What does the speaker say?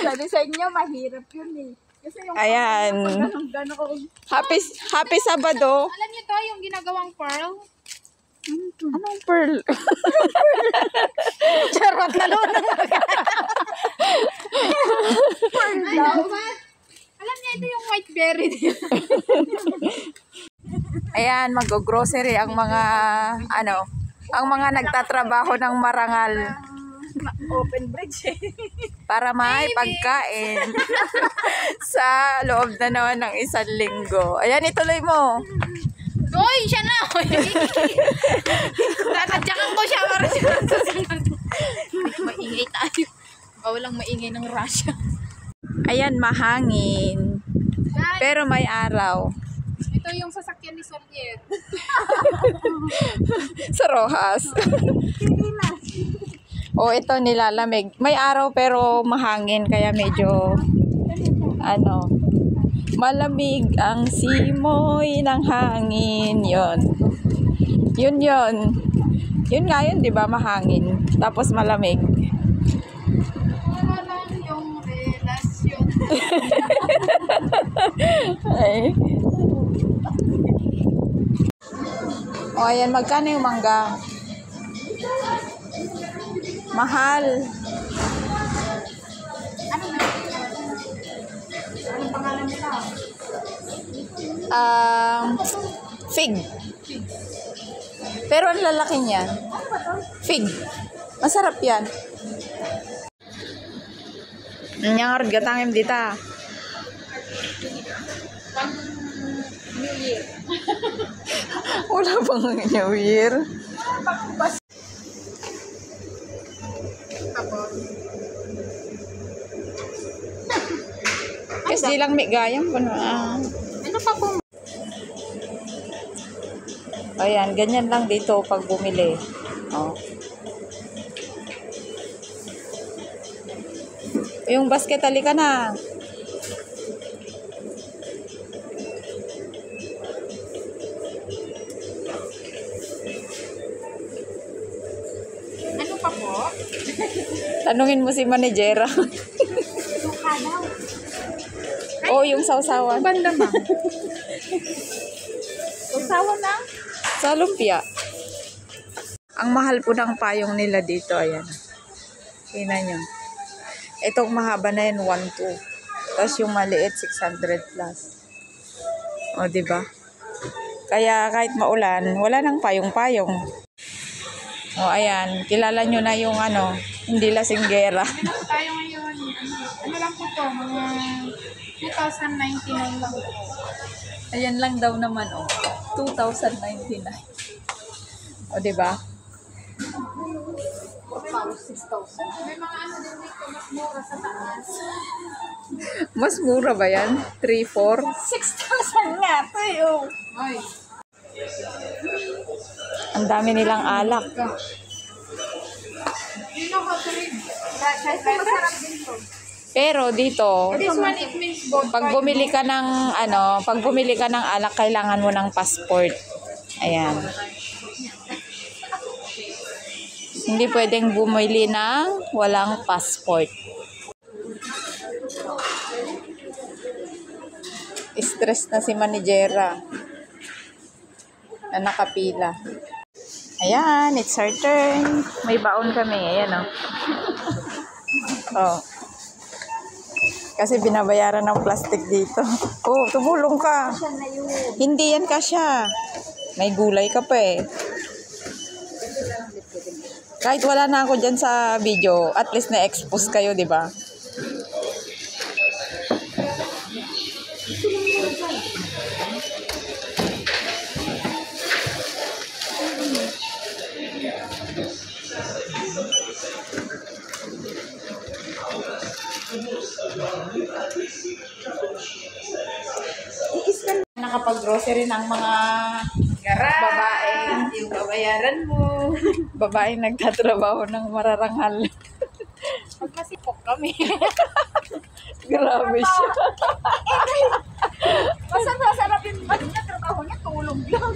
Sabi sa inyo, mahirap yun eh. Kasi yung Ayan. Happy Sabado. Alam niyo to, yung ginagawang pearl? Anong pearl? Charot na doon. Pearl daw. Alam niya, ito yung white berry. Ayan, mag-grocery ang mga, ang mga nagtatrabaho ng marangal. Open bridge eh. Para may pagkain sa loob na naman ng isang linggo. Ayan, ituloy mo. Uy, siya na. Tatadyakan ko siya para siya susunod. Maingay tayo. Walang maingay ng Russia. Ayan, mahangin. Pero may araw. Ito yung sasakyan ni Solier. Sa Rojas. O, ito nilalamig. May araw pero mahangin kaya medyo malamig ang simoy ng hangin. Yun nga yun, di ba? Mahangin. Tapos malamig. Wala lang yung relasyon. Ay. O, ayan. Magkano yung mangga? Mahal. Anong pangalan nila? Fig. Pero ang lalaki niyan. Fig. Masarap yan. Nangyarad gatangim dita. New Year. Wala bang New Year? Kasi lang may gayang ko na. Ano pa po? Ayan, ganyan lang dito pag bumili. Oh. Yung basket, halika na. Ano pa po? Tanungin mo si manejera. Suka daw. Oh, yung sausawan. Banda ma. Sausawan lang? Sa lumpia. Ang mahal po ng payong nila dito. Ayan. Tingnan nyo. Itong mahaba na yan, 1,200. Tapos yung maliit, 600 plus. O, diba? Kaya kahit maulan, wala nang payong-payong. O, ayan. Kilala nyo na yung hindi lasinggera. Meron tayo ngayon. Ano lang po to? Mga 2099 lang po. Ayan lang daw naman, 2,099. O, diba? 6,000. May mga ano din dito, mas mura sa taas. Mas mura ba yan? 3,400? 6,000 nga ito yun. Ay. Ang dami nilang alak. You know how to read? Masarap din to. Pero dito, This one, it means both. pag bumili ka ng alak, kailangan mo ng passport. Ayan. Hindi pwedeng bumili ng walang passport. Stress na si manejera na nakapila. Ayan, it's our turn. May baon kami. Ayan, oh. Kasi binabayaran ng plastic dito. Oh, tumulong ka. Hindi yan kasya. May gulay ka pa eh. Kahit wala na ako dyan sa video, at least na-expose kayo, di ba? Nakapag-grocery ng mga babae. Yung babayaran mo. Babaeng nagtatrabaho ng mararangal. Magmasipok kami. Grabe siya. Masarap yung trabaho niya, tulog lang.